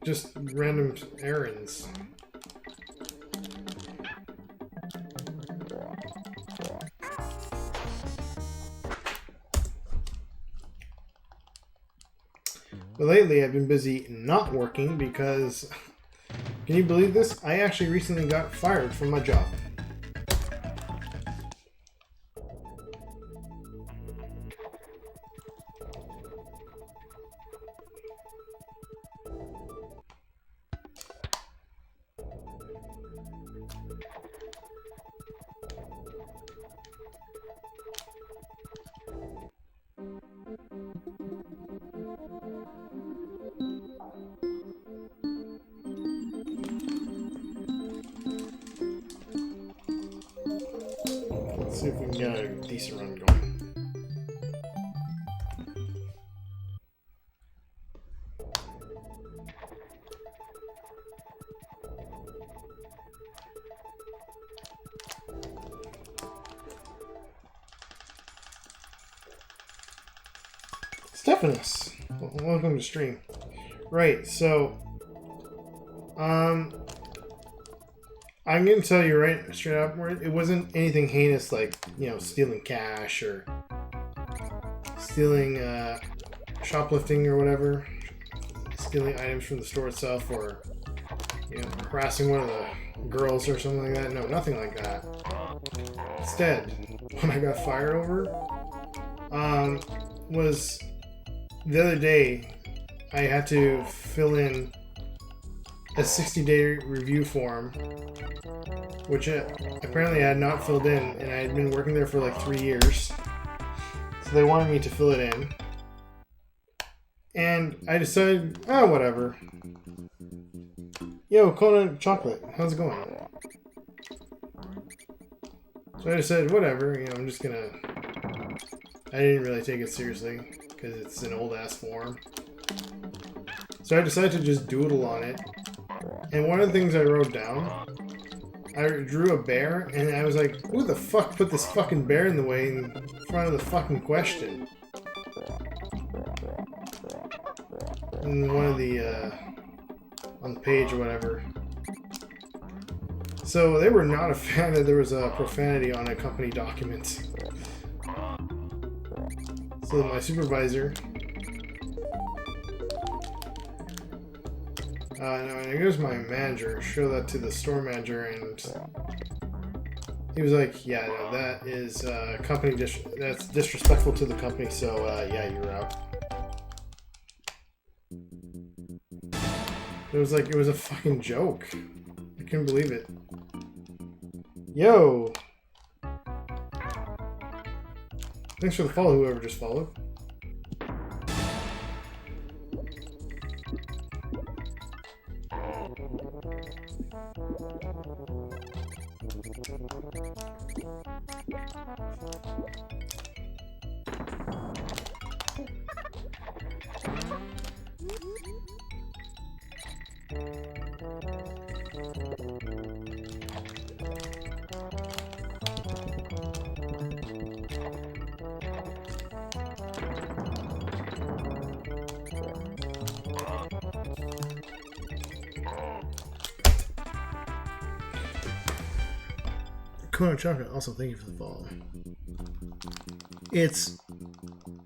just random errands. But lately I've been busy not working because, can you believe this? I actually recently got fired from my job. Let's see if we can get a decent run going. Stephanus, welcome to stream. Right, so I'm gonna tell you right straight up, it wasn't anything heinous like, you know, stealing cash or stealing shoplifting or whatever, stealing items from the store itself, or, you know, harassing one of the girls or something like that. No, nothing like that. Instead, what I got fired over was the other day I had to fill in a 60-day review form, which apparently I had not filled in, and I had been working there for like 3 years. So they wanted me to fill it in. And I decided, oh, whatever. Yo, Kona Chocolate, how's it going? So I just said, whatever, you know, I'm just gonna... I didn't really take it seriously, because it's an old-ass form. So I decided to just doodle on it. And one of the things I wrote down, I drew a bear, and I was like, who the fuck put this fucking bear in the way in front of the fucking question? And one of the, on the page or whatever. So they were not a fan that there was a profanity on a company document. So my supervisor, no, and here's my manager, show that to the store manager, and he was like, yeah, no, that is company that's disrespectful to the company, so yeah, you're out. It was like, it was a fucking joke. I couldn't believe it. Yo! Thanks for the follow, whoever just followed. Kona Chocolate, also thank you for the follow. It's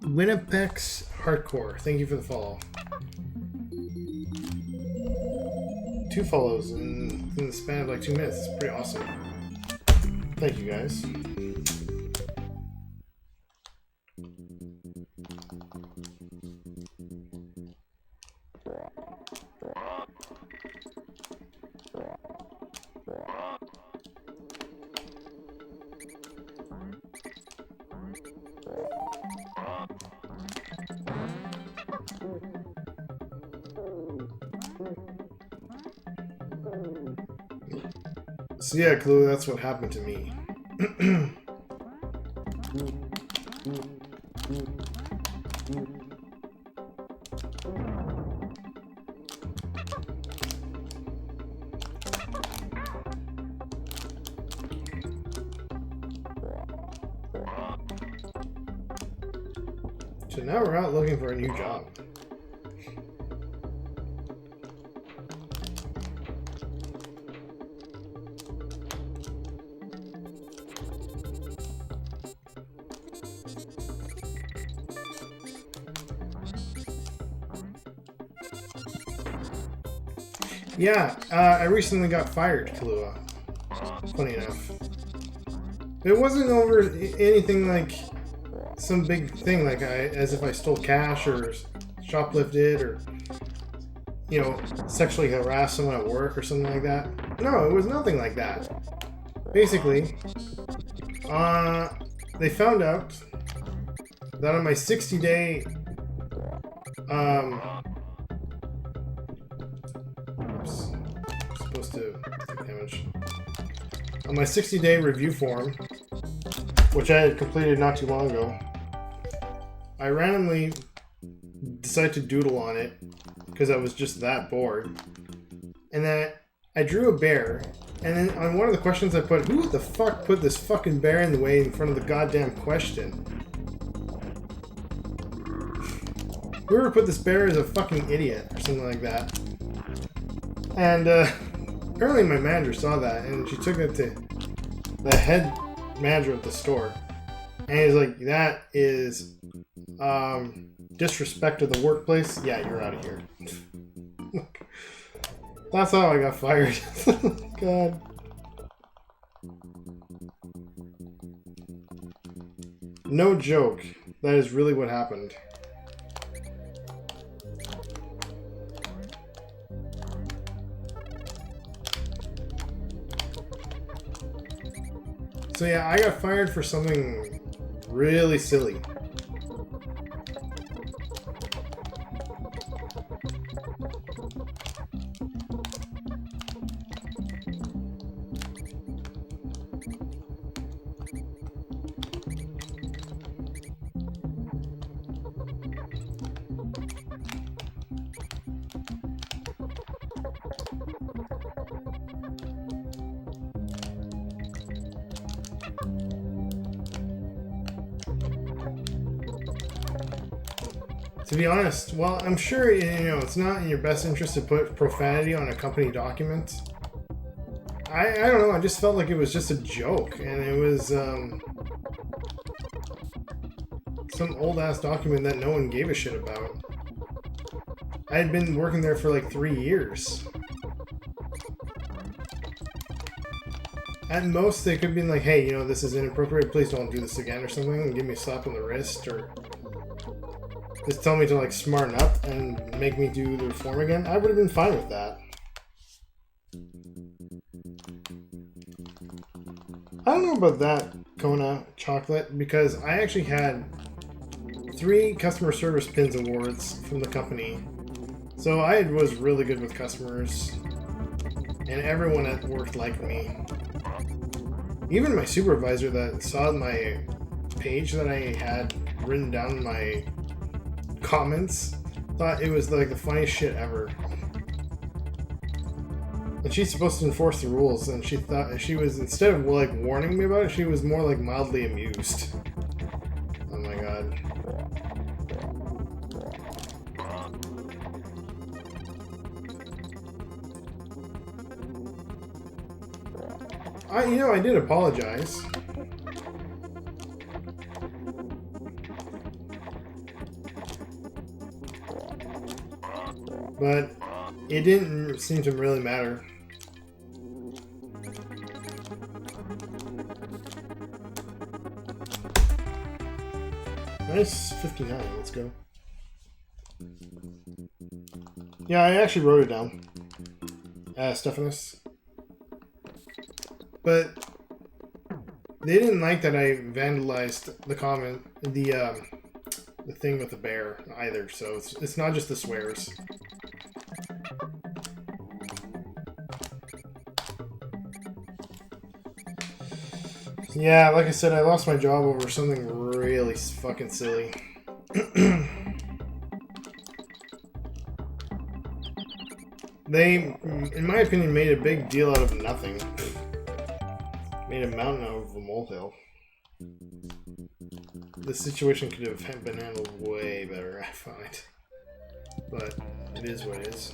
Winnipeg's Hardcore, thank you for the follow. 2 follows in the span of like 2 minutes. It's pretty awesome. Thank you guys. So yeah, Clue, that's what happened to me. So now we're out looking for a new job. Yeah, I recently got fired, Kahlua. Funny enough. It wasn't over anything like some big thing, like as if I stole cash or shoplifted or, you know, sexually harassed someone at work or something like that. No, it was nothing like that. Basically, they found out that on my 60-day, oops, I'm supposed to take damage. On my 60-day review form, which I had completed not too long ago, I randomly decided to doodle on it because I was just that bored. And then I drew a bear, and then on one of the questions I put, who the fuck put this fucking bear in the way in front of the goddamn question? Whoever put this bear is a fucking idiot, or something like that. And apparently my manager saw that, and she took it to the head manager of the store. And he's like, that is disrespect to the workplace. Yeah, you're out of here. That's how I got fired. God. No joke. That is really what happened. So yeah, I got fired for something really silly. To be honest, well, I'm sure, you know, it's not in your best interest to put profanity on a company document. I don't know, I just felt like it was just a joke, and it was some old-ass document that no one gave a shit about. I had been working there for like 3 years. At most, they could have been like, hey, you know, this is inappropriate, please don't do this again or something, and give me a slap on the wrist, or just tell me to like smarten up and make me do the reform again. I would have been fine with that. I don't know about that, Kona Chocolate, because I actually had 3 customer service pins awards from the company. So I was really good with customers, and everyone at work liked me. Even my supervisor that saw my page that I had written down my comments thought it was like the funniest shit ever. And she's supposed to enforce the rules, and she thought she was, instead of like warning me about it, she was more like mildly amused. Oh my god. I did apologize. But it didn't seem to really matter. Nice 59, let's go. Yeah, I actually wrote it down. Stephanus. But they didn't like that I vandalized the comment, the thing with the bear either, so it's not just the swears. Yeah, like I said, I lost my job over something really fucking silly. They, in my opinion, made a big deal out of nothing. Made a mountain out of a molehill. The situation could have been handled way better, I find. But it is what it is.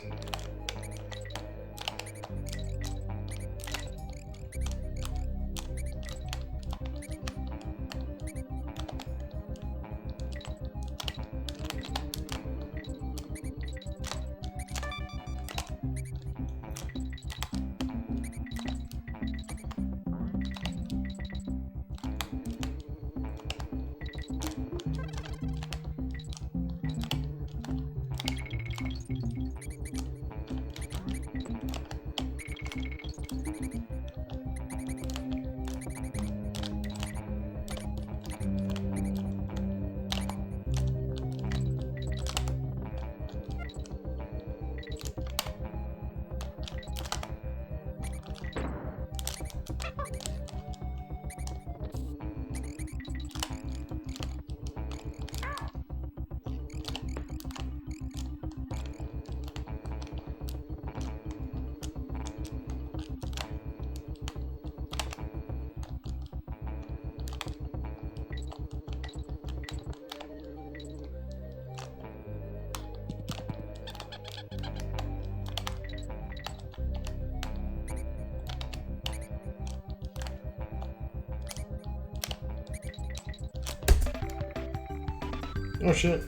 Oh shit.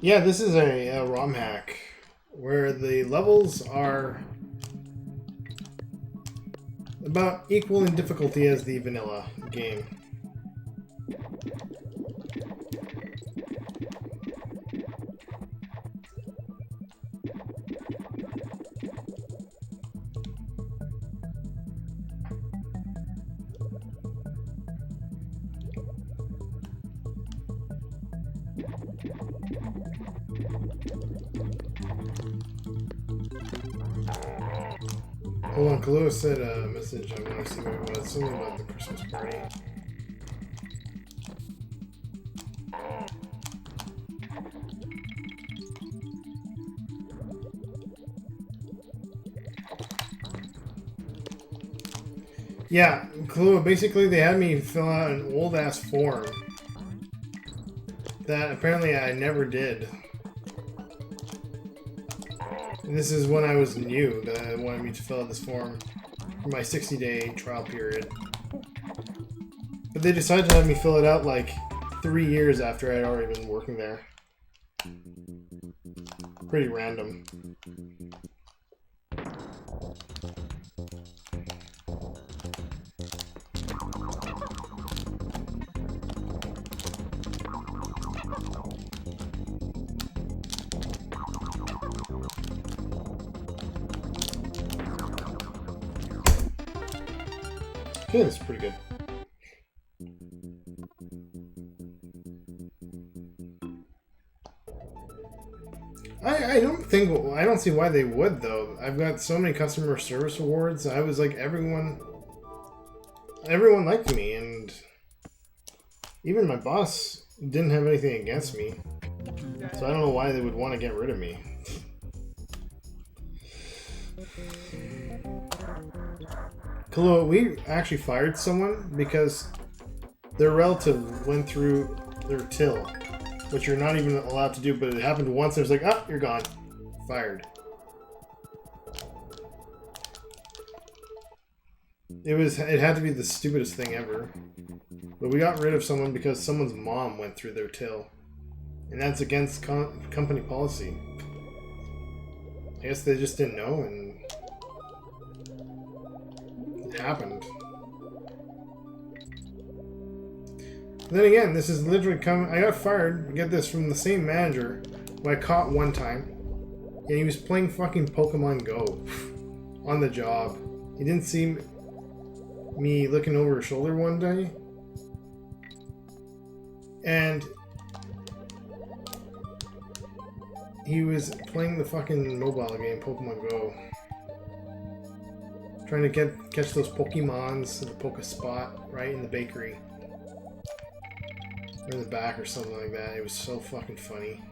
Yeah, this is a ROM hack where the levels are about equal in difficulty as the vanilla game. Hold on, Kahlua said a message. I want to see what it was. Something about the Christmas party. Yeah, Kahlua, basically they had me fill out an old-ass form that apparently I never did. And this is when I was new that they wanted me to fill out this form for my 60-day trial period. But they decided to have me fill it out like 3 years after I'd already been working there. Pretty random. Okay, that's pretty good. I don't see why they would though. I've got so many customer service awards. I was like everyone liked me, and even my boss didn't have anything against me. So I don't know why they would want to get rid of me. Kahlua, we actually fired someone because their relative went through their till, which you're not even allowed to do, but it happened once. It was like, ah, you're gone. Fired. It had to be the stupidest thing ever. But we got rid of someone because someone's mom went through their till. And that's against company policy. I guess they just didn't know, and it happened. And then again, this is literally coming. I got fired, get this, from the same manager who I caught one time. And he was playing fucking Pokemon Go on the job. He didn't see me looking over his shoulder one day. And he was playing the fucking mobile game, Pokemon Go. Trying to catch those Pokemons in the Pokespot, right in the bakery. Or in the back or something like that. It was so fucking funny.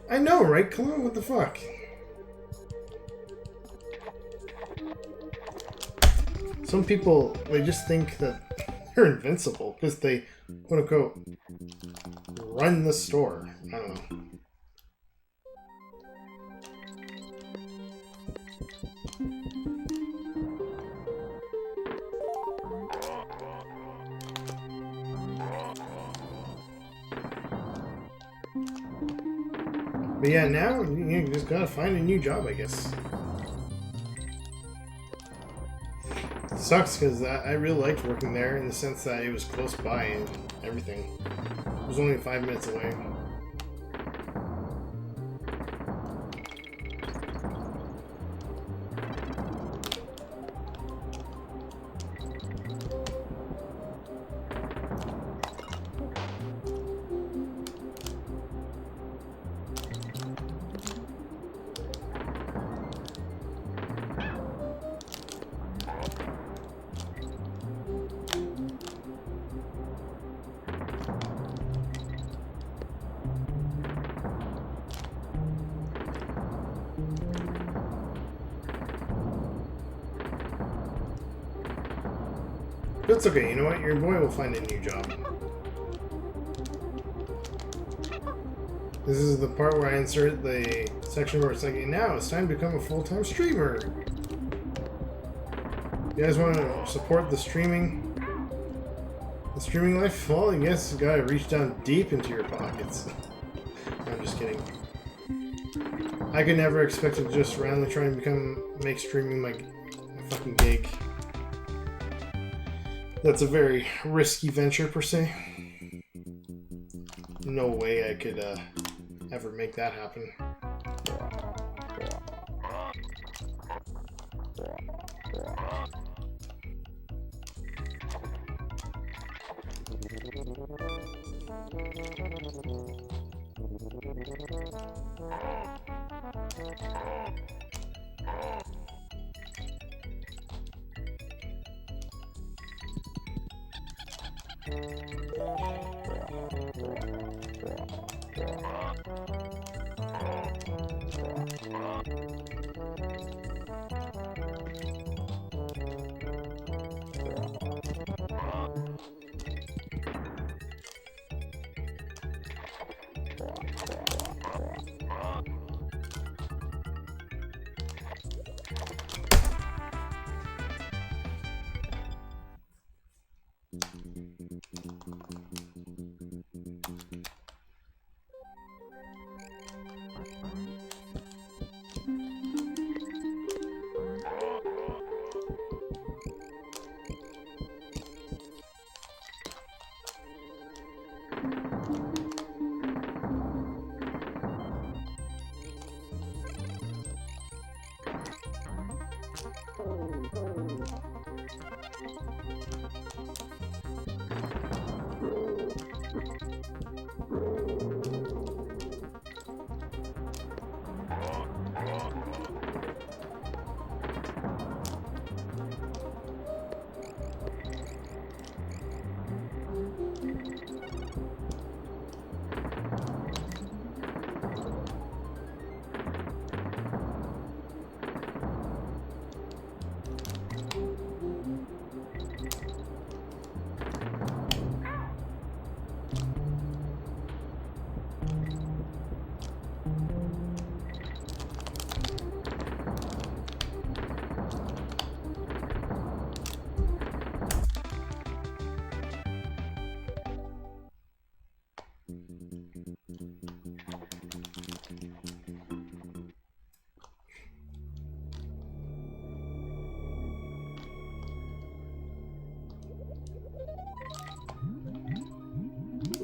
I know, right, Kahlua? What the fuck? Some people, they just think that they're invincible because they, quote unquote, run the store. I don't know. But yeah, now you just gotta find a new job, I guess. It sucks because I really liked working there in the sense that it was close by and everything. It was only 5 minutes away. That's okay, you know what? Your boy will find a new job. This is the part where I insert the section where it's like, now it's time to become a full-time streamer. You guys want to support the streaming life? Well, I guess you gotta reach down deep into your pockets. I'm just kidding. I could never expect to just randomly try and make streaming my fucking gig. That's a very risky venture per se. No way I could ever make that happen.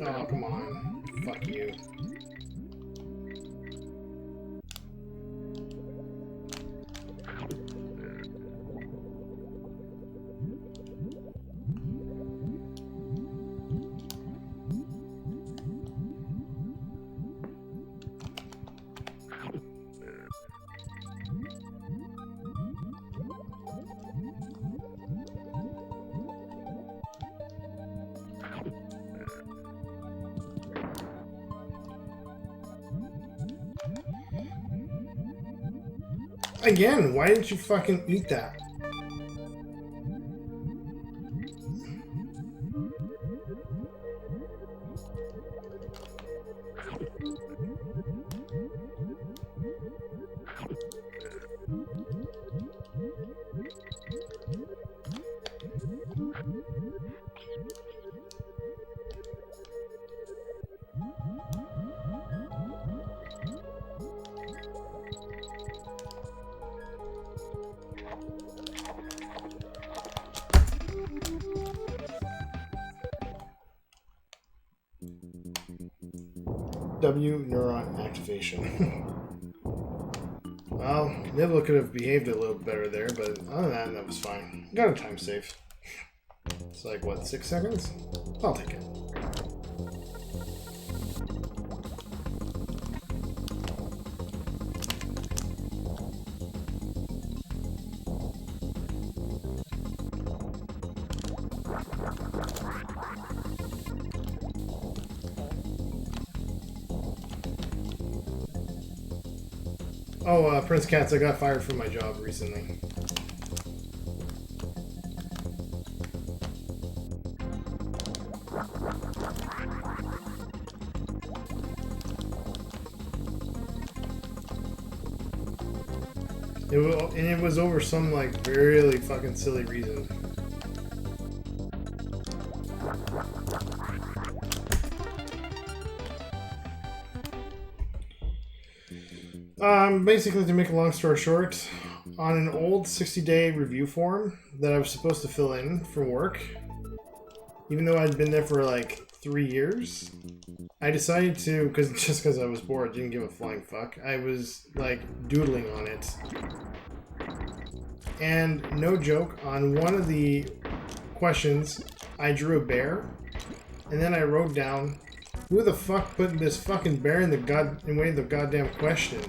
Oh, come on. Fuck you. Again, why didn't you fucking eat that? W neuron activation. Well, Nibble could have behaved a little better there, but other than that was fine. Got a time save. It's like, what, 6 seconds? I'll take it. Oh, Prince Cats, I got fired from my job recently. And it was over some like really fucking silly reason. Basically, to make a long story short, on an old 60-day review form that I was supposed to fill in for work, even though I'd been there for like 3 years, I decided to, just because I was bored, didn't give a flying fuck, I was like doodling on it. And no joke, on one of the questions, I drew a bear, and then I wrote down, who the fuck put this fucking bear in the way of the goddamn question?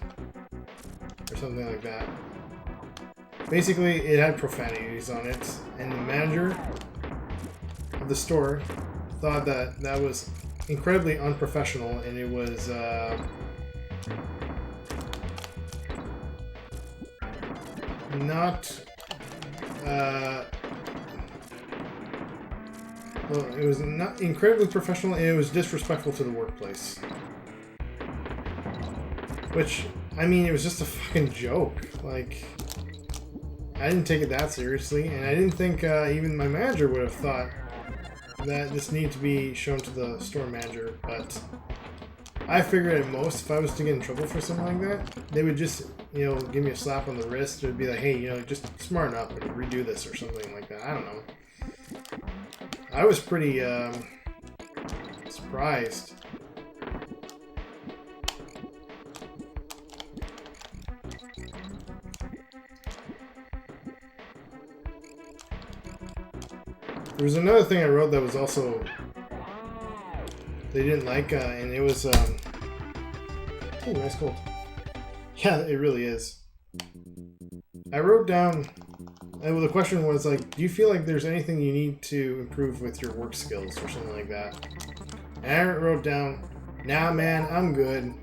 Or something like that. Basically, it had profanities on it, and the manager of the store thought that that was incredibly unprofessional, and it was not well, it was not incredibly professional, and it was disrespectful to the workplace. Which, I mean, it was just a fucking joke. Like, I didn't take it that seriously, and I didn't think even my manager would have thought that this needed to be shown to the store manager, but I figured at most, if I was to get in trouble for something like that, they would just, you know, give me a slap on the wrist. It would be like, hey, you know, just smarten up and redo this or something like that. I don't know. I was pretty surprised. There was another thing I wrote that was also they didn't like, and it was oh, nice gold. Yeah, it really is. I wrote down, well, the question was like, do you feel like there's anything you need to improve with your work skills or something like that? And I wrote down, nah man, I'm good.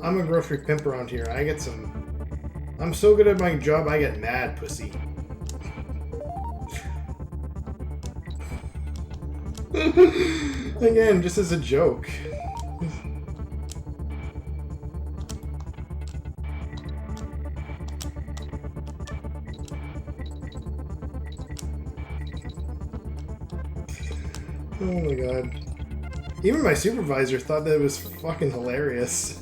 I'm a grocery pimp around here. I'm so good at my job, I get mad, pussy. Again, just as a joke. Oh my god. Even my supervisor thought that it was fucking hilarious.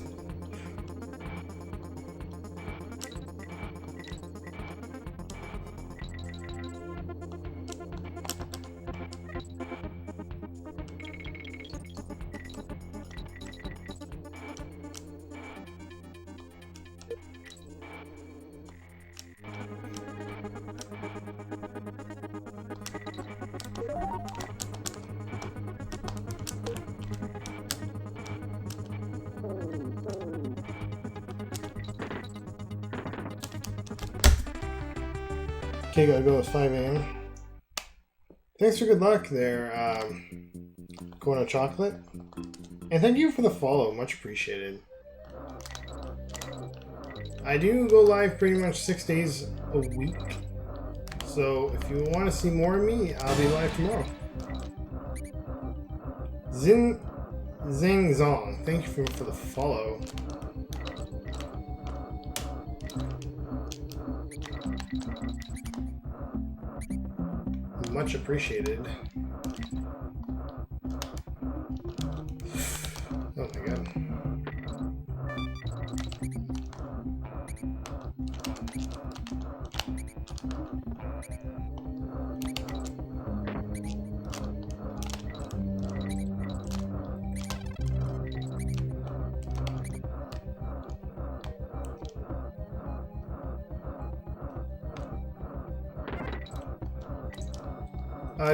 Okay, gotta go at 5 a.m. Thanks for good luck there, Corn Chocolate. And thank you for the follow, much appreciated. I do go live pretty much 6 days a week. So if you want to see more of me, I'll be live tomorrow. Zing Zong, thank you for the follow. Much appreciated. Oh my god.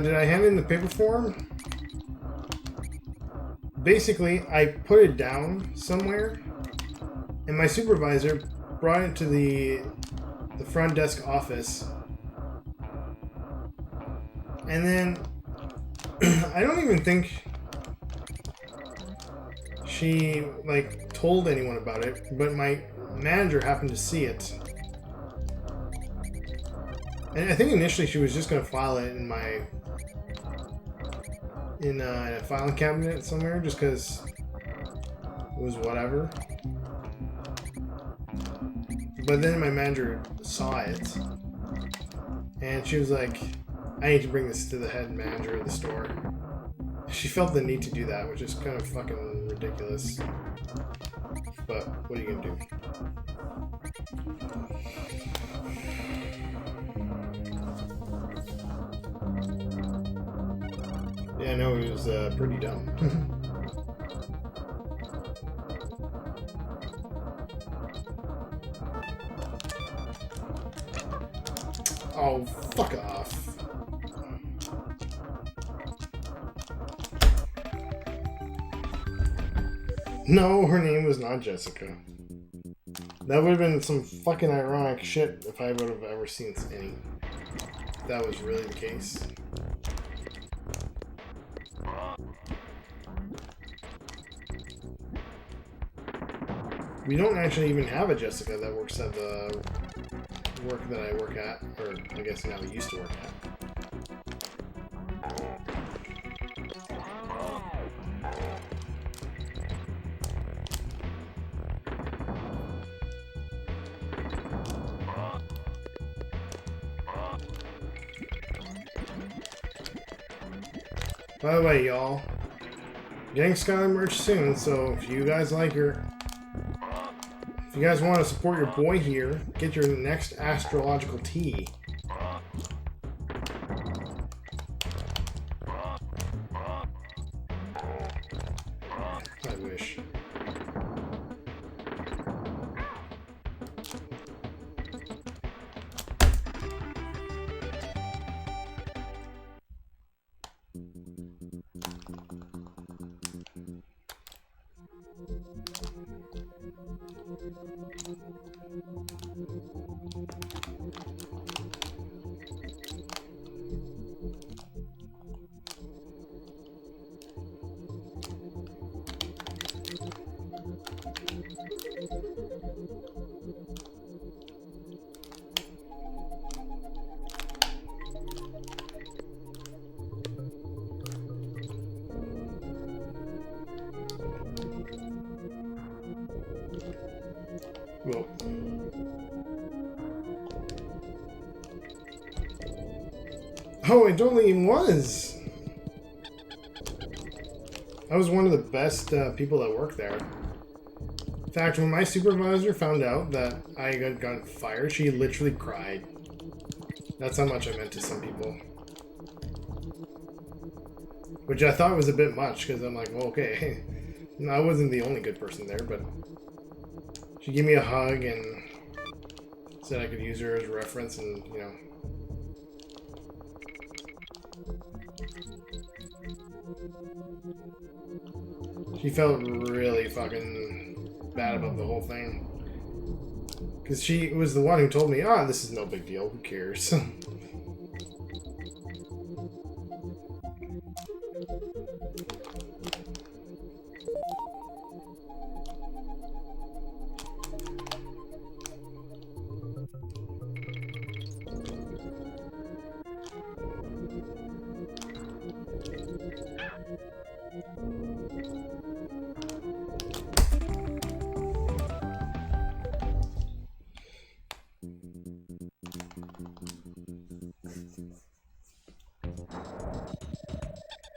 Did I hand in the paper form? Basically, I put it down somewhere, and my supervisor brought it to the front desk office. And then, I don't even think she, like, told anyone about it, but my manager happened to see it. And I think initially she was just going to file it in a filing cabinet somewhere, just because it was whatever. But then my manager saw it, and she was like, I need to bring this to the head manager of the store. She felt the need to do that, which is kind of fucking ridiculous. But what are you gonna do? Yeah, no, it was pretty dumb. Oh, fuck off. No, her name was not Jessica. That would have been some fucking ironic shit if I would have ever seen any. If that was really the case. We don't actually even have a Jessica that works at the work that I work at, or I guess now we used to work at. By the way, y'all, getting Skylar merch soon, so if you guys like your... If you guys want to support your boy here, get your next astrological tea. I wish. Well, oh, it totally was. I was one of the best people that worked there. In fact, when my supervisor found out that I had gotten fired, she literally cried. That's how much I meant to some people. Which I thought was a bit much, because I'm like, well, okay. No, I wasn't the only good person there, but she gave me a hug and said I could use her as a reference, and, you know. She felt really fucking bad about the whole thing. Because she was the one who told me, ah, this is no big deal, who cares?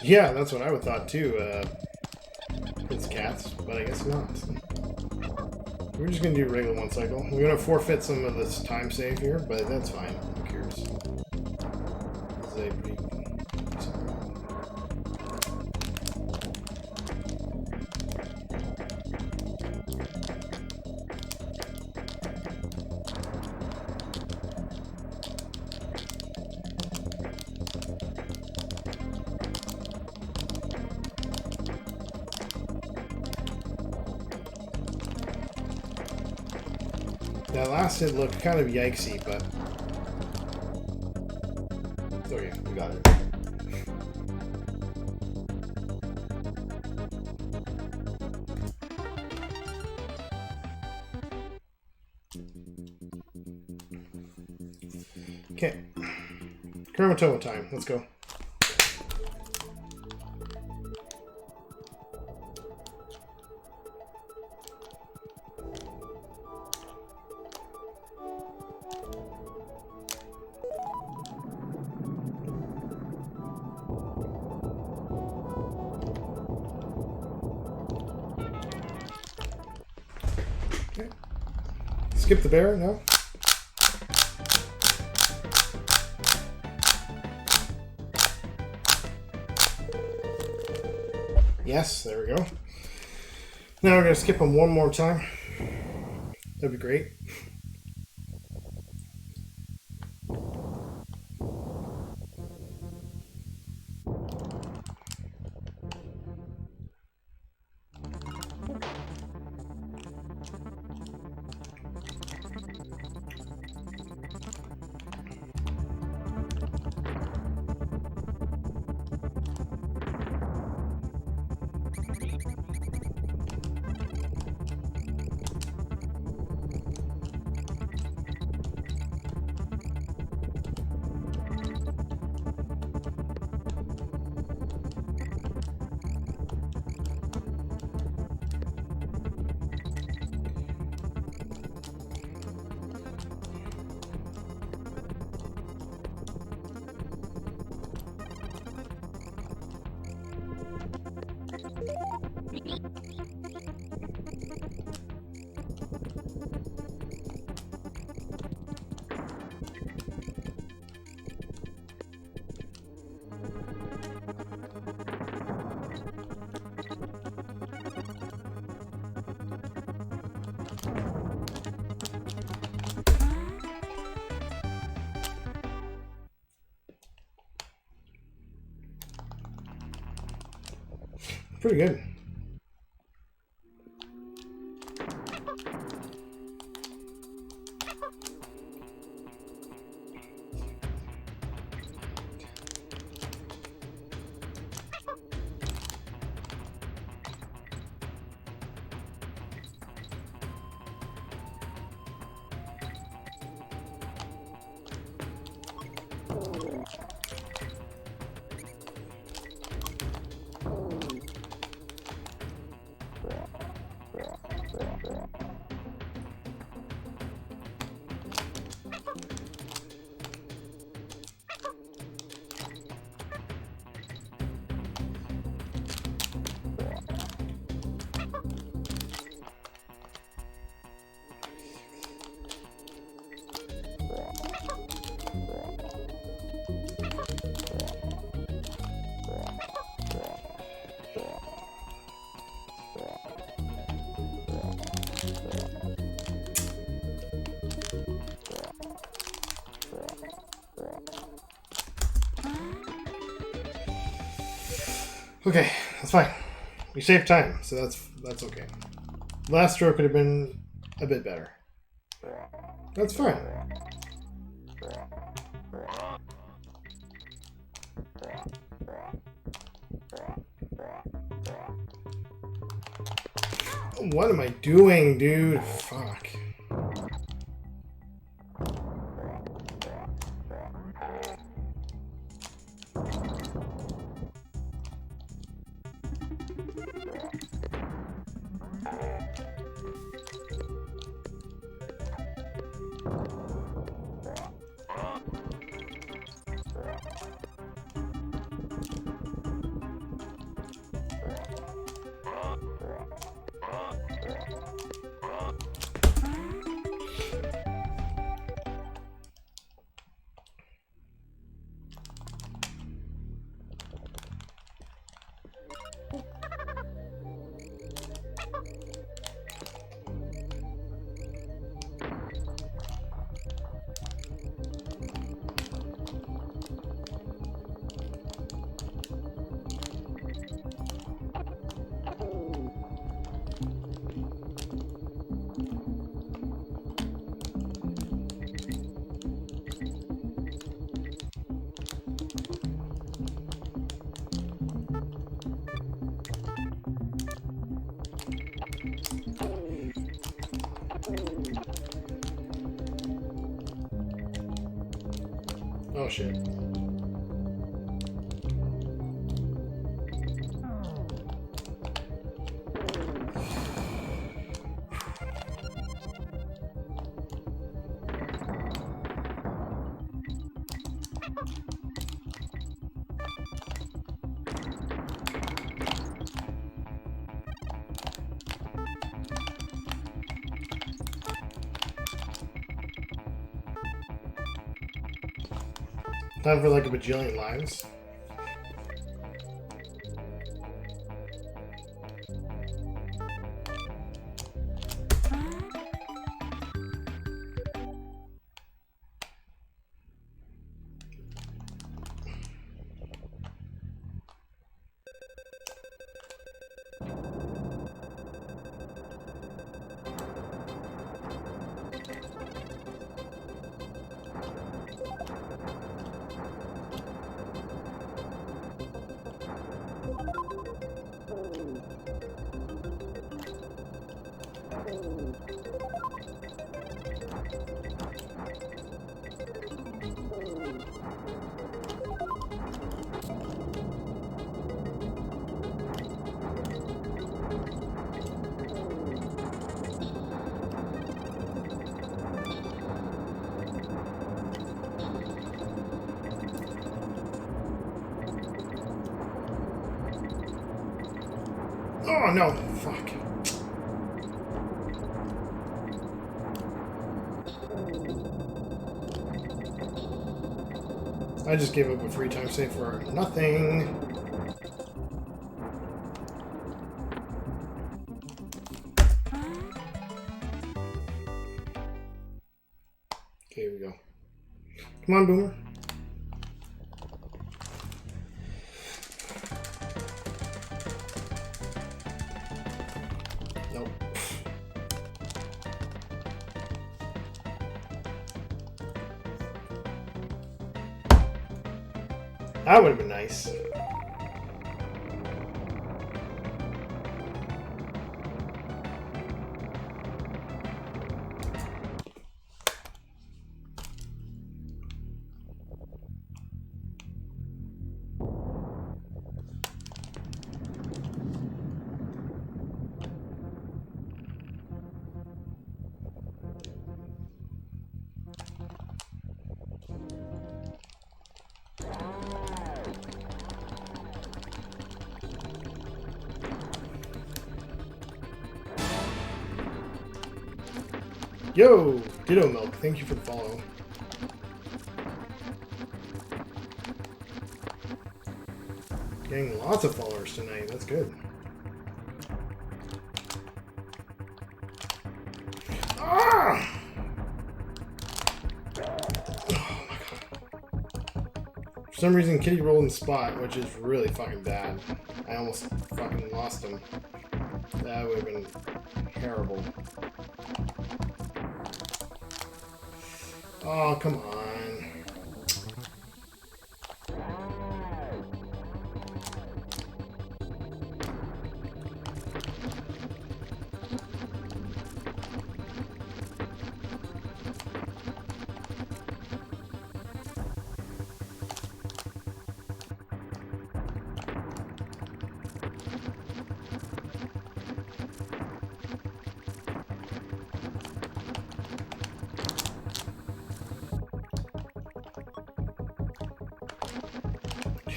Yeah, that's what I would thought too. It's cats, but I guess not. We're just gonna do regular one cycle. We're gonna forfeit some of this time save here, but that's fine. Who cares? This is a pretty... That last hit looked kind of yikesy, but... Oh yeah, we got it. Okay. Chromatoma time. Let's go. skip the bear? No? Yes, there we go. Now we're going to skip them one more time. That'd be great. Pretty good. Okay, that's fine. We saved time, so that's okay. Last row could have been a bit better. That's fine. What am I doing, dude? Fuck. Oh shit. Time for like a bajillion lives. Oh no, fuck. I just gave up a free time save for nothing. Okay, here we go. Come on, Boomer. Nope. That would have been nice. Yo, Ditto Milk, thank you for the follow. Getting lots of followers tonight, that's good. Ah! Oh my god. For some reason, Kitty rolled in the spot, which is really fucking bad. I almost fucking lost him. That would have been terrible. Oh, come on.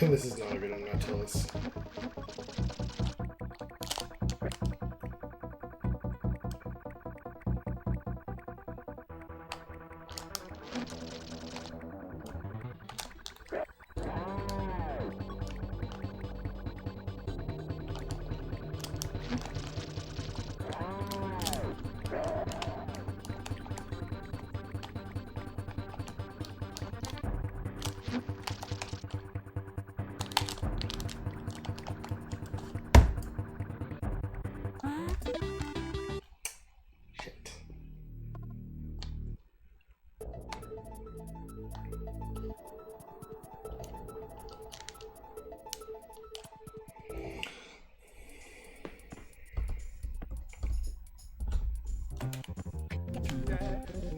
This is not a good one, Nautilus.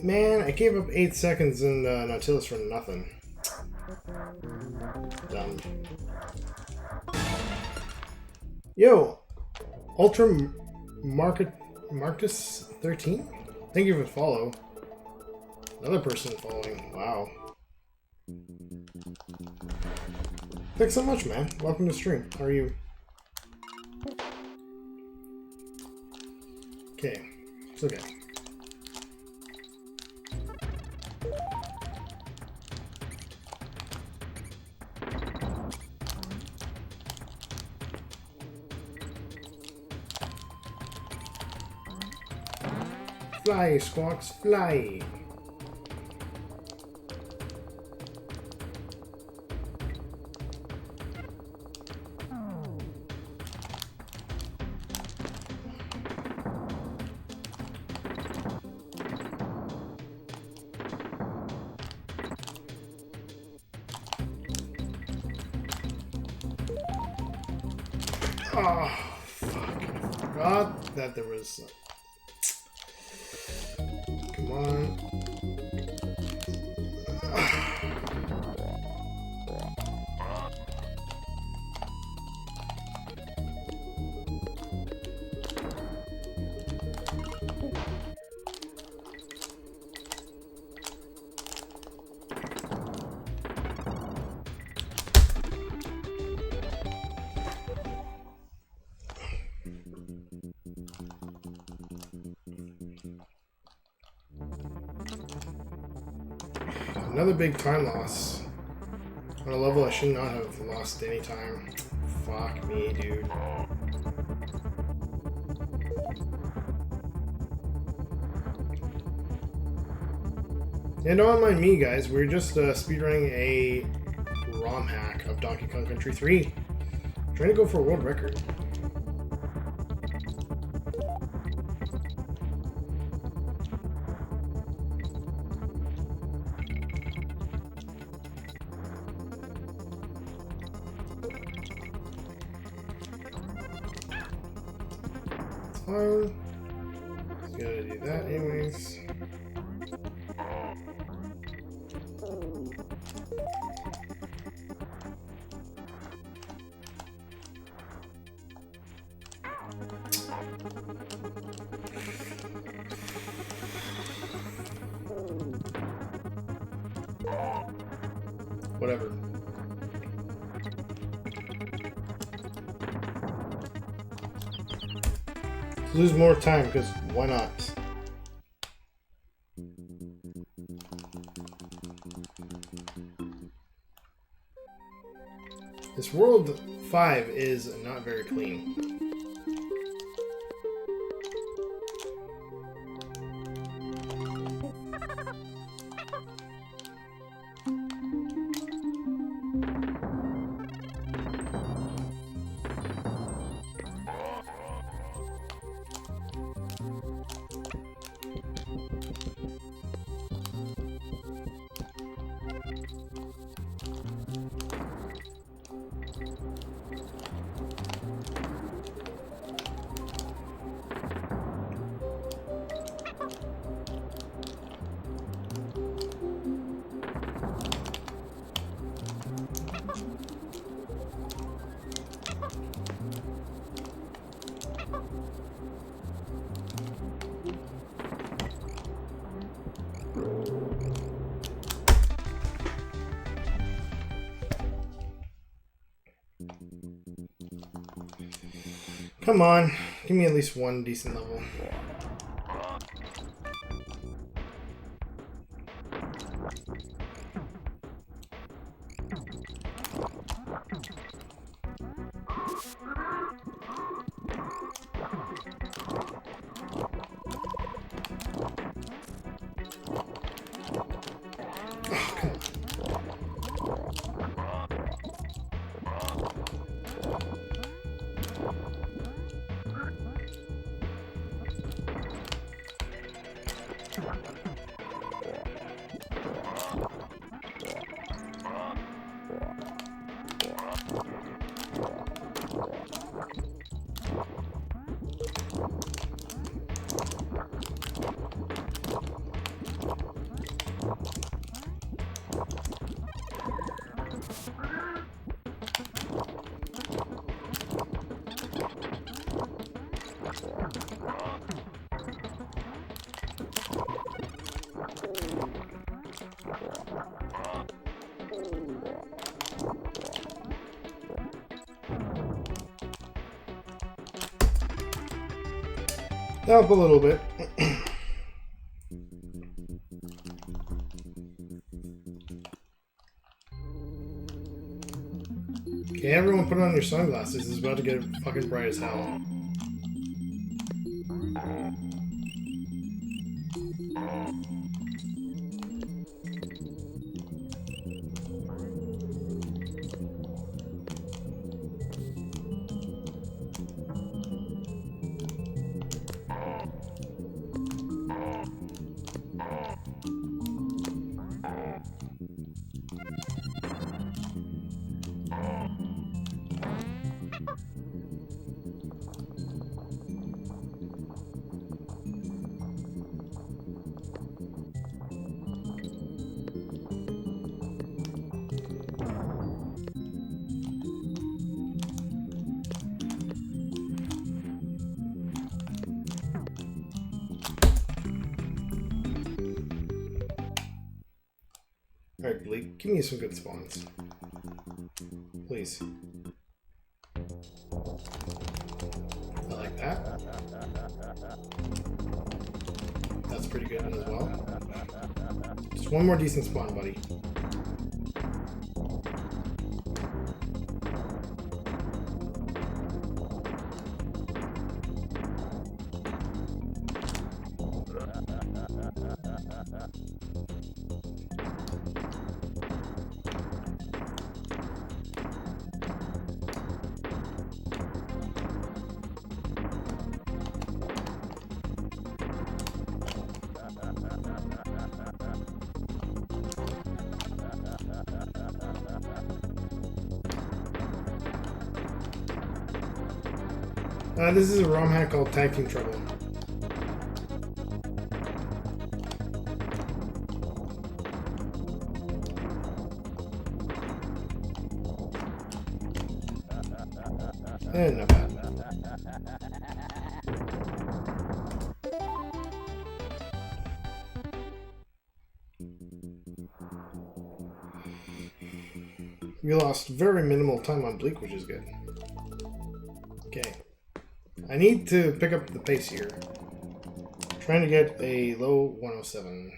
Man, I gave up 8 seconds in Nautilus for nothing. Dumb. Yo, Ultra Marcus 13? Thank you for the follow. Another person following. Wow. Thanks so much, man. Welcome to stream. How are you? Okay. It's okay. Fly, Squawks, fly! Oh, fuck. I forgot that there was... Come on. Another big time loss. On a level I should not have lost any time. Fuck me, dude. And don't mind me, guys. We're just speedrunning a ROM hack of Donkey Kong Country 3. Trying to go for a world record. Fine. Gotta do that anyways. Whatever. Lose more time, because why not? This World 5 is not very clean. Come on, give me at least one decent level. Up a little bit. Okay, everyone put on your sunglasses. It's about to get fucking bright as hell. Give me some good spawns. Please. I like that. That's pretty good as well. Just one more decent spawn, buddy. This is a ROM hack called Tag Team Trouble. Not bad. We lost very minimal time on Bleak, which is good. Okay. I need to pick up the pace here. Trying to get a low 107.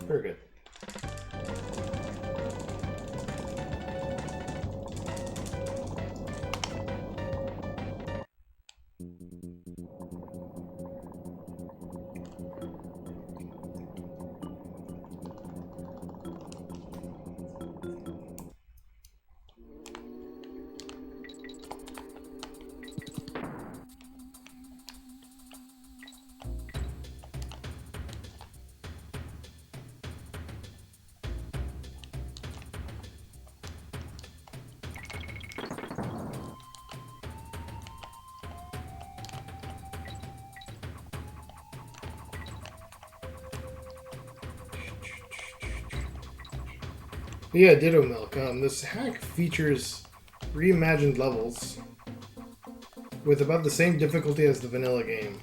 Very good. Yeah, Ditto Milk. This hack features reimagined levels with about the same difficulty as the vanilla game.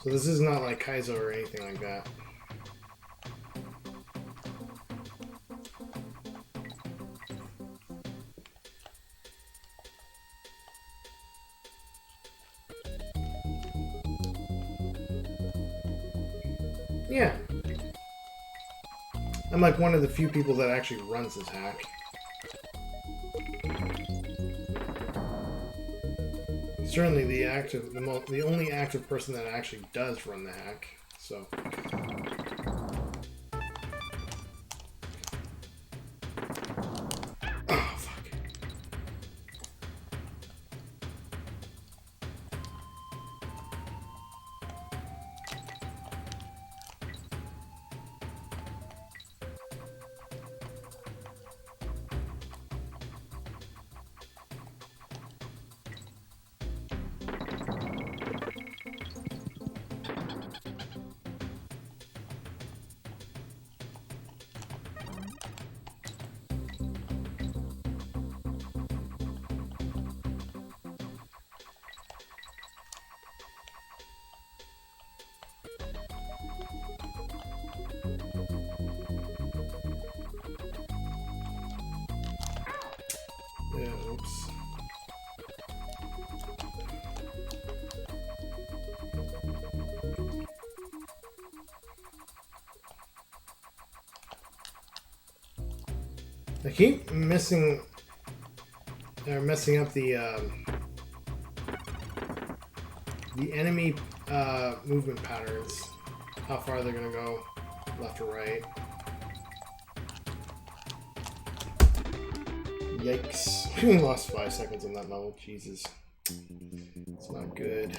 So this is not like Kaizo or anything like that. Yeah. I'm like one of the few people that actually runs this hack. Certainly the only active person that actually does run the hack. So. Oh, fuck. I keep messing up the enemy movement patterns. How far they're gonna go, left or right. Yikes. We lost 5 seconds on that level. Jesus. It's not good.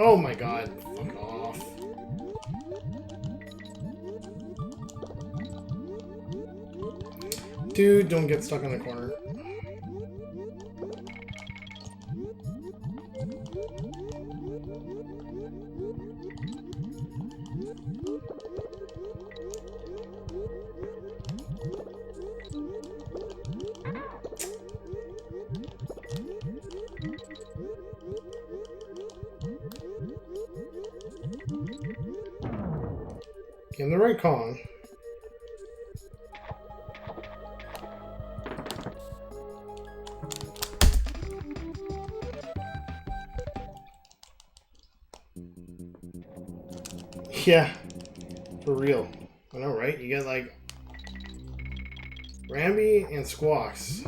Oh my god, fuck off. Dude, don't get stuck in the corner. In the right Kong. Yeah, for real. I know, right? You get like Rambi and Squawks.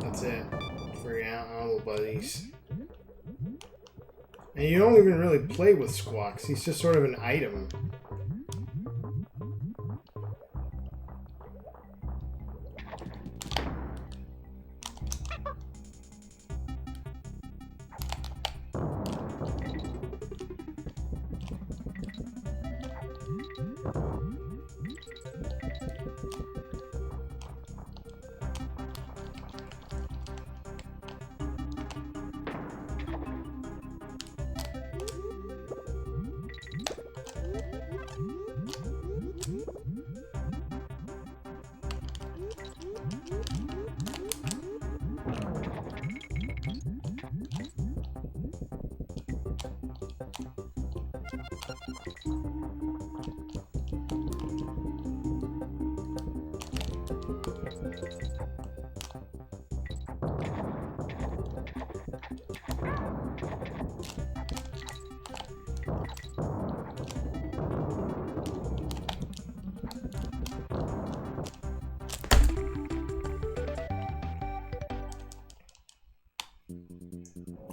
That's it for your animal buddies. And you don't even really play with Squawks. He's just sort of an item.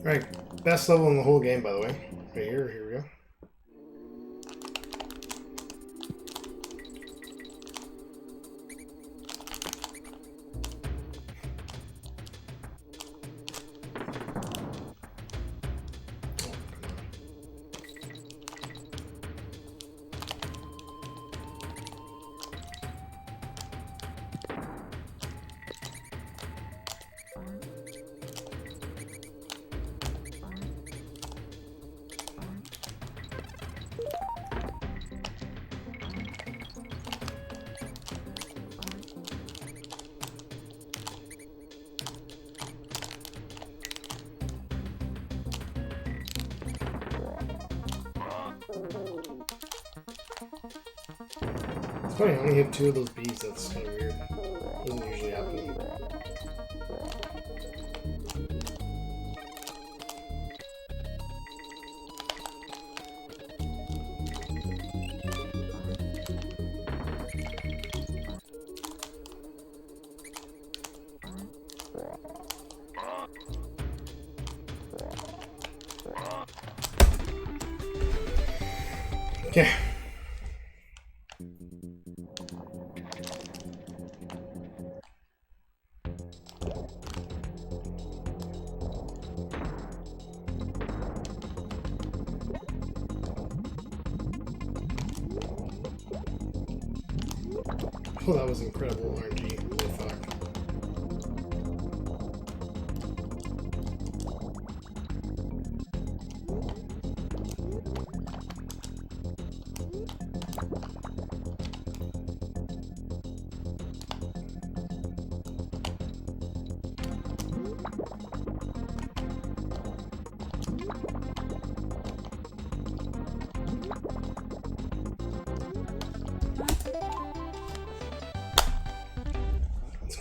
Alright, best level in the whole game, by the way. Right here we go. It's funny, I only hit 2 of those bees. That's kind of weird. Doesn't usually happen. Okay. Oh, that was incredible RNG. Holy fuck.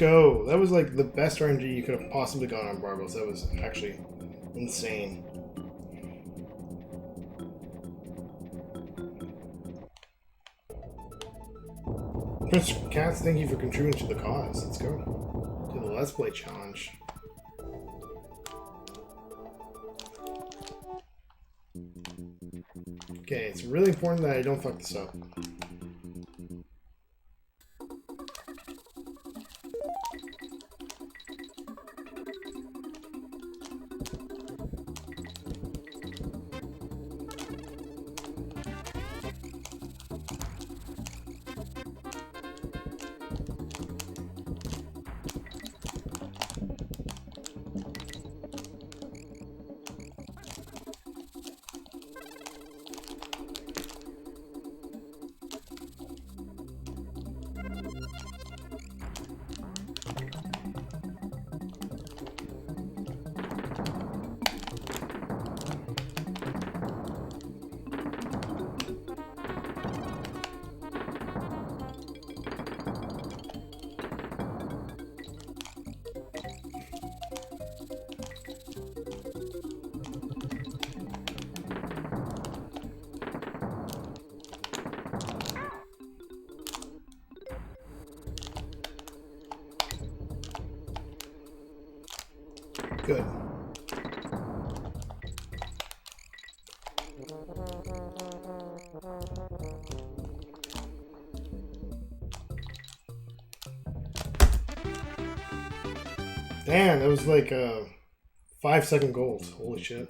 go. That was like the best RNG you could have possibly gotten on Barbos. That was actually insane. Mr. Katz, thank you for contributing to the cause. Let's go to the Let's Play challenge. Okay, it's really important that I don't fuck this up. Good. Damn, that was like 5-second gold. Holy shit.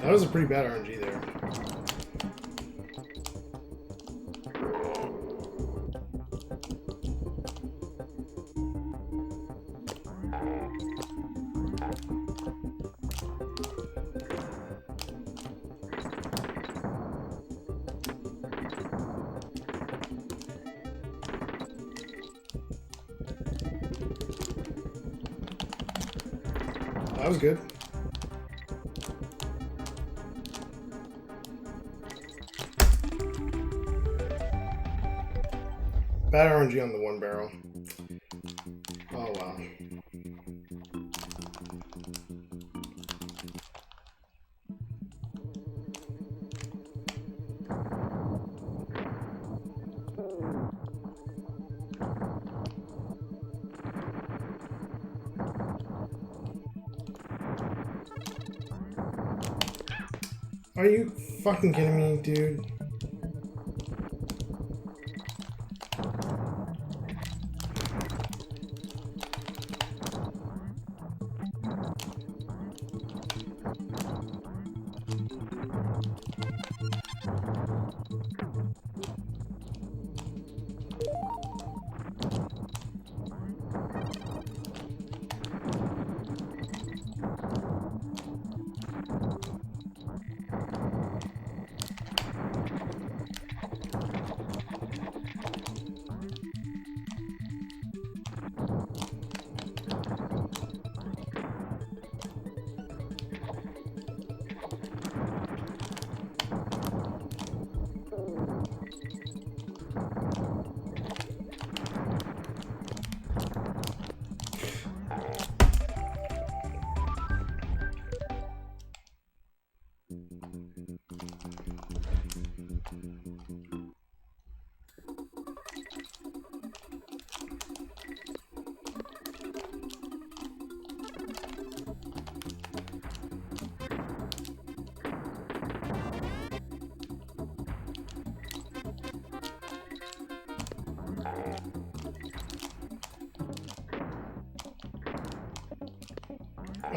That was a pretty bad RNG there. That was good. Bad RNG on the one barrel. Oh wow. Are you fucking kidding me, dude?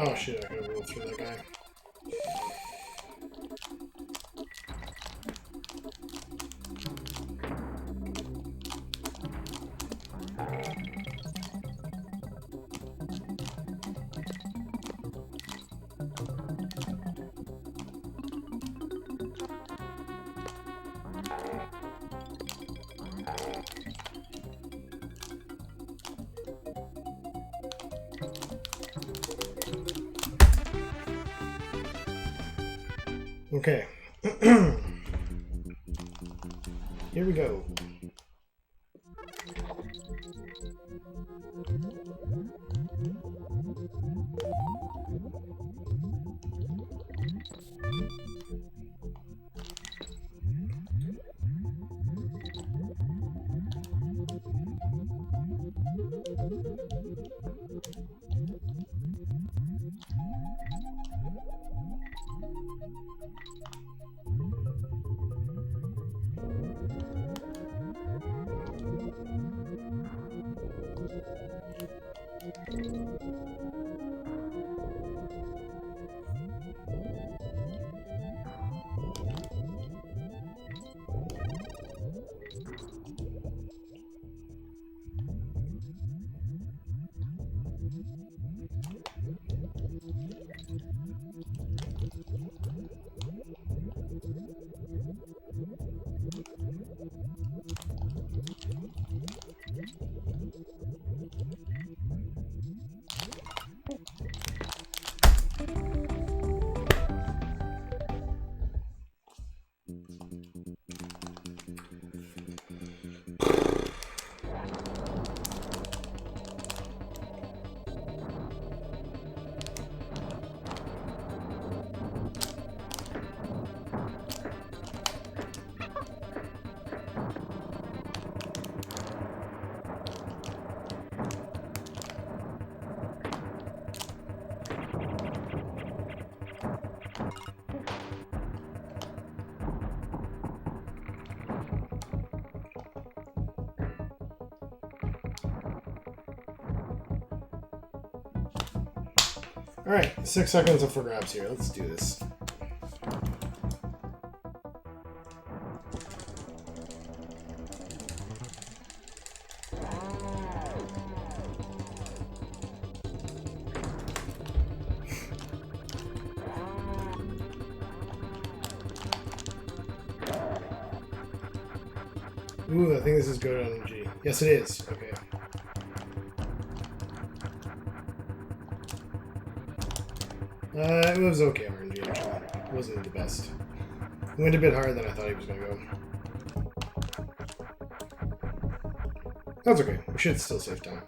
Oh shit, I gotta roll through that guy. Okay. Here we go. Alright, 6 seconds up for grabs here. Let's do this. Ooh, I think this is good energy. Yes, it is. Okay. It was okay RNG, actually. It wasn't the best. It went a bit harder than I thought he was going to go. That's okay. We should still save time.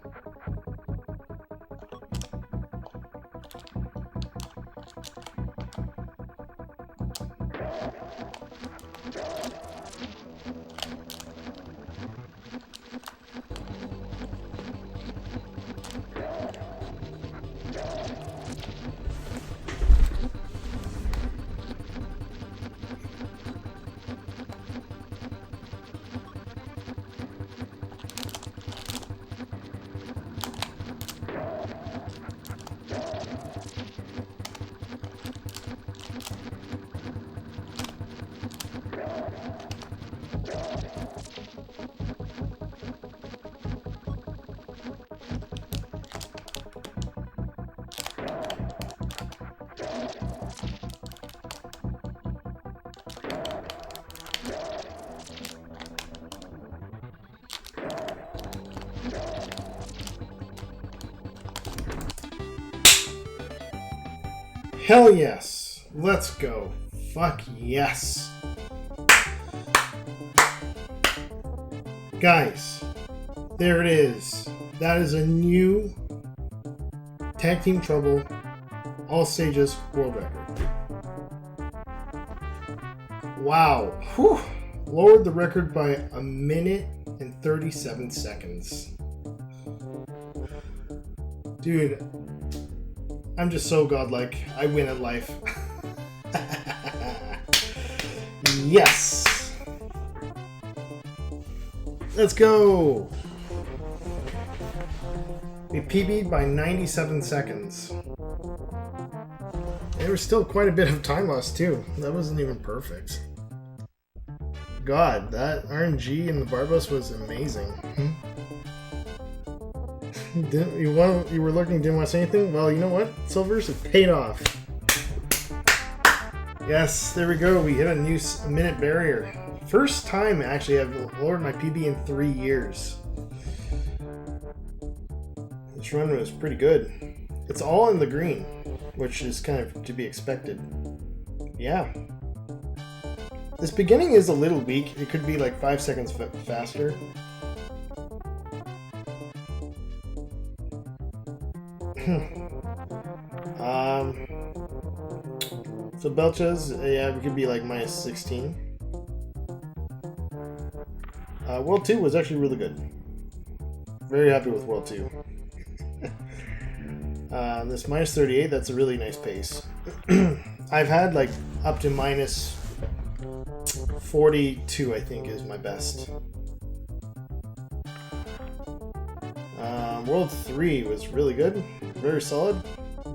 Hell yes. Let's go. Fuck yes. Guys, there it is. That is a new Tag Team Trouble All Stages World Record. Wow. Whew. Lowered the record by 1 minute and 37 seconds. Dude, I'm just so godlike. I win at life. Yes! Let's go! We PB'd by 97 seconds. There was still quite a bit of time loss too. That wasn't even perfect. God, that RNG in the Barbos was amazing. You were looking, didn't want to say anything? Well, you know what? Silvers, it paid off. Yes, there we go. We hit a new minute barrier. First time, actually, I've lowered my PB in 3 years. This run was pretty good. It's all in the green, which is kind of to be expected. Yeah. This beginning is a little weak. It could be like 5 seconds faster. So Belchas, yeah, we could be like minus 16. World 2 was actually really good. Very happy with World 2. This minus 38, that's a really nice pace. I've had like up to minus 42, I think, is my best. World 3 was really good. Very solid.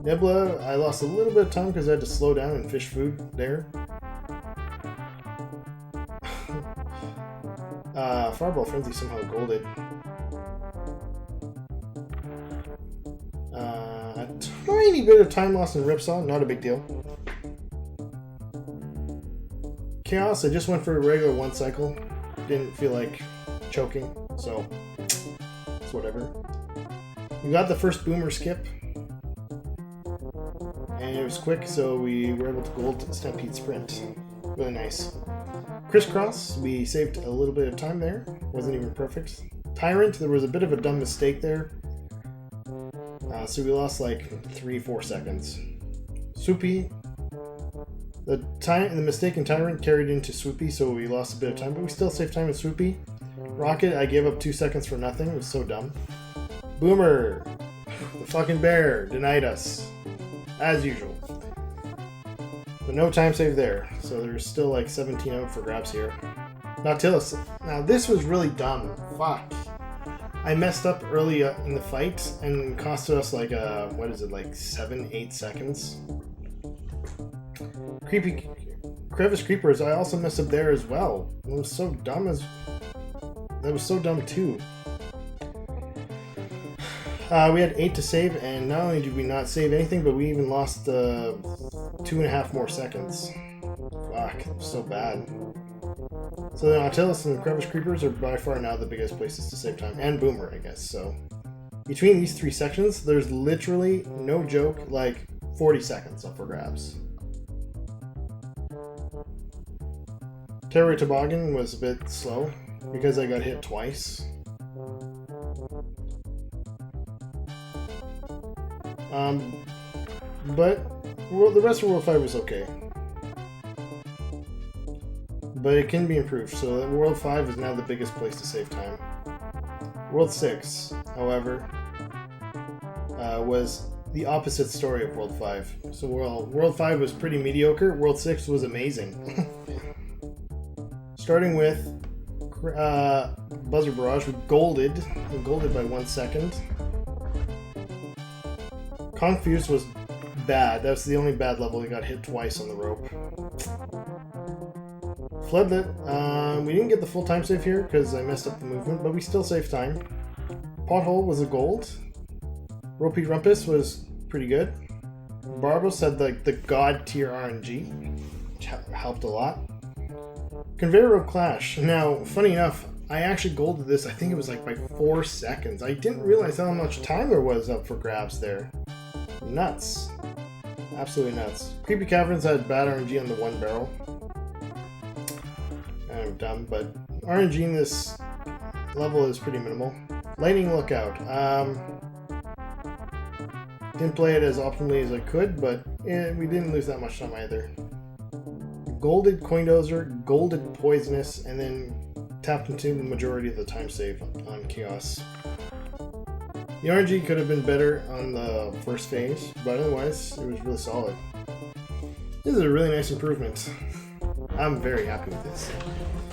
Nebula, I lost a little bit of time because I had to slow down and fish food there. Fireball Frenzy somehow golded. A tiny bit of time loss in Ripsaw, not a big deal. Chaos, I just went for a regular 1 cycle. Didn't feel like choking, so it's whatever. We got the first boomer skip. And it was quick, so we were able to gold Stampede Sprint. Really nice. Crisscross, we saved a little bit of time there. Wasn't even perfect. Tyrant, there was a bit of a dumb mistake there. So we lost like 3-4 seconds. Swoopy, the mistake in Tyrant carried into Swoopy, so we lost a bit of time, but we still saved time in Swoopy. Rocket, I gave up 2 seconds for nothing. It was so dumb. Boomer, the fucking bear, denied us. As usual. But no time save there, so there's still like 17 out for grabs here. Nautilus. Now this was really dumb. Fuck. I messed up early in the fight and it costed us like what is it, like 7-8 seconds. Crevice Creepers, I also messed up there as well. It was so dumb that was so dumb too. We had 8 to save, and not only did we not save anything, but we even lost 2.5 more seconds. Fuck, so bad. So the Nautilus and the Crevice Creepers are by far now the biggest places to save time, and Boomer, I guess. So between these 3 sections, there's literally, no joke, like 40 seconds up for grabs. Terror Toboggan was a bit slow because I got hit twice. But the rest of World 5 was okay. But it can be improved, so World 5 is now the biggest place to save time. World 6, however, was the opposite story of World 5. So World 5 was pretty mediocre, World 6 was amazing. Starting with Buzzer Barrage, we golded by 1 second. Confused was bad. That's the only bad level. We got hit twice on the rope. Floodlit. We didn't get the full time save here because I messed up the movement, but we still saved time. Pothole was a gold. Ropey Rumpus was pretty good. Barbos had like the god tier RNG, which helped a lot. Conveyor Rope Clash. Now, funny enough, I actually golded this. I think it was like by 4 seconds. I didn't realize how much time there was up for grabs there. Nuts. Absolutely nuts. Creepy Caverns had bad RNG on the 1 barrel. I'm dumb, but RNG in this level is pretty minimal. Lightning Lookout. Didn't play it as optimally as I could, but we didn't lose that much time either. Golded Coindozer, golded Poisonous, and then tapped into the majority of the time save on Chaos. The RNG could have been better on the first phase, but otherwise, it was really solid. This is a really nice improvement. I'm very happy with this.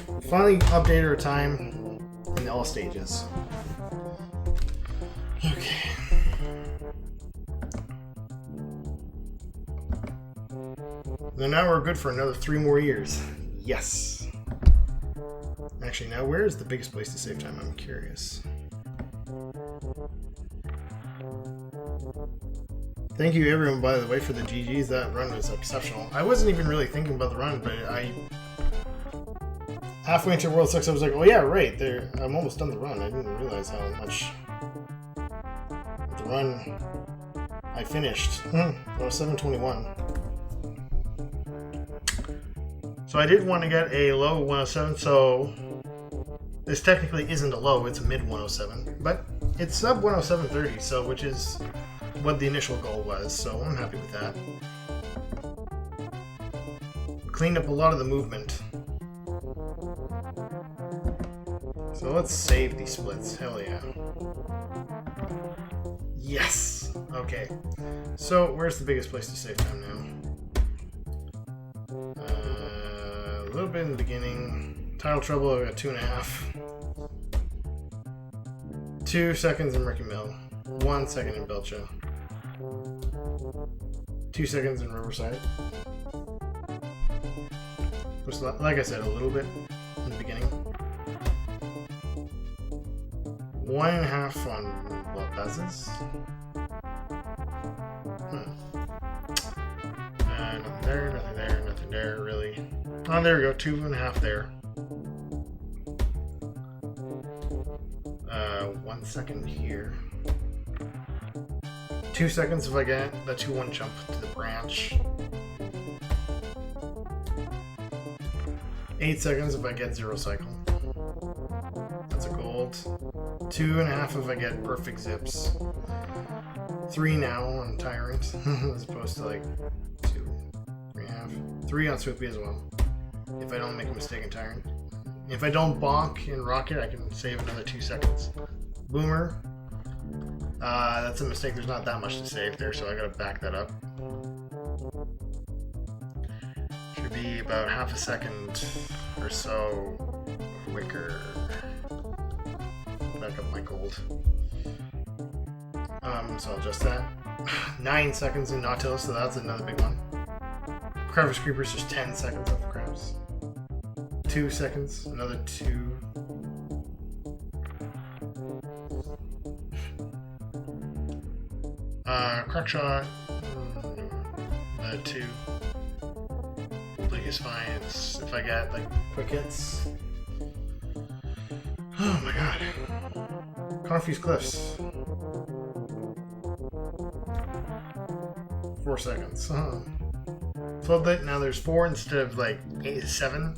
We finally updated our time in all stages. Okay. And now we're good for another 3 more years. Yes. Actually, now where is the biggest place to save time? I'm curious. Thank you everyone, by the way, for the GGs. That run was exceptional. I wasn't even really thinking about the run, but halfway into World 6, I was like, oh yeah, right, there. I'm almost done the run. I didn't realize how much the run I finished. I was 721. So I did want to get a low 107, so this technically isn't a low, it's a mid 107, but it's sub 107.30, so which is what the initial goal was, so I'm happy with that. Cleaned up a lot of the movement. So let's save these splits, hell yeah. Yes! Okay, so where's the biggest place to save time now? A little bit in the beginning. Title Trouble, I got 2.5. 2 seconds in Murky Mill. 1 second in Belcha. 2 seconds in Riverside. Just like I said, a little bit in the beginning. 1.5 on what buzzes? Nothing there, nothing there, nothing there, really. Oh, there we go, 2.5 there. 1 second here. 2 seconds if I get the 2-1 jump to the branch. 8 seconds if I get 0 cycle. That's a gold. 2.5 if I get perfect zips. 3 now on Tyrant, as opposed to like 2, 3.5. 3 on Swoopy as well, if I don't make a mistake in Tyrant. If I don't bonk in Rocket, I can save another 2 seconds. Boomer, that's a mistake. There's not that much to save there, so I gotta back that up. Should be about half a second or so quicker. Back up my gold. So I'll adjust that. 9 seconds in Nautilus, so that's another big one. Crevice Creeper's just 10 seconds off the Crevice. 2 seconds, another 2. Crack Shot, 2. Blink is fine. It's if I get like quick hits. Oh my god. Confused Cliffs. 4 seconds. Floodlight, now there's 4 instead of like 7.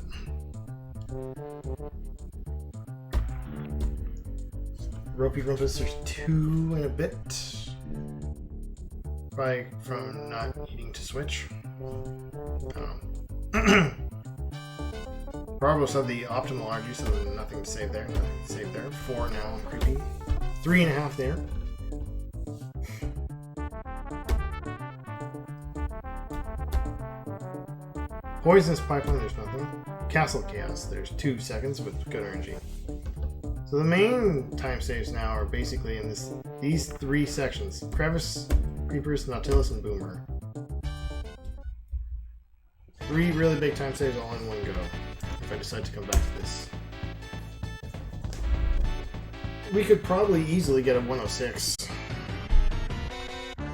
Ropey Rumpus, there's 2 and a bit. Probably from not needing to switch. Barbos have the optimal RG, so there's nothing to save there. Nothing to save there. 4 now on Creepy. 3.5 there. Poisonous Pipeline, there's nothing. Castle Chaos, there's 2 seconds with good RNG. So the main time saves now are basically in these 3 sections. Crevice, Creepers, Nautilus, and Boomer. 3 really big time saves all in one go, if I decide to come back to this. We could probably easily get a 106.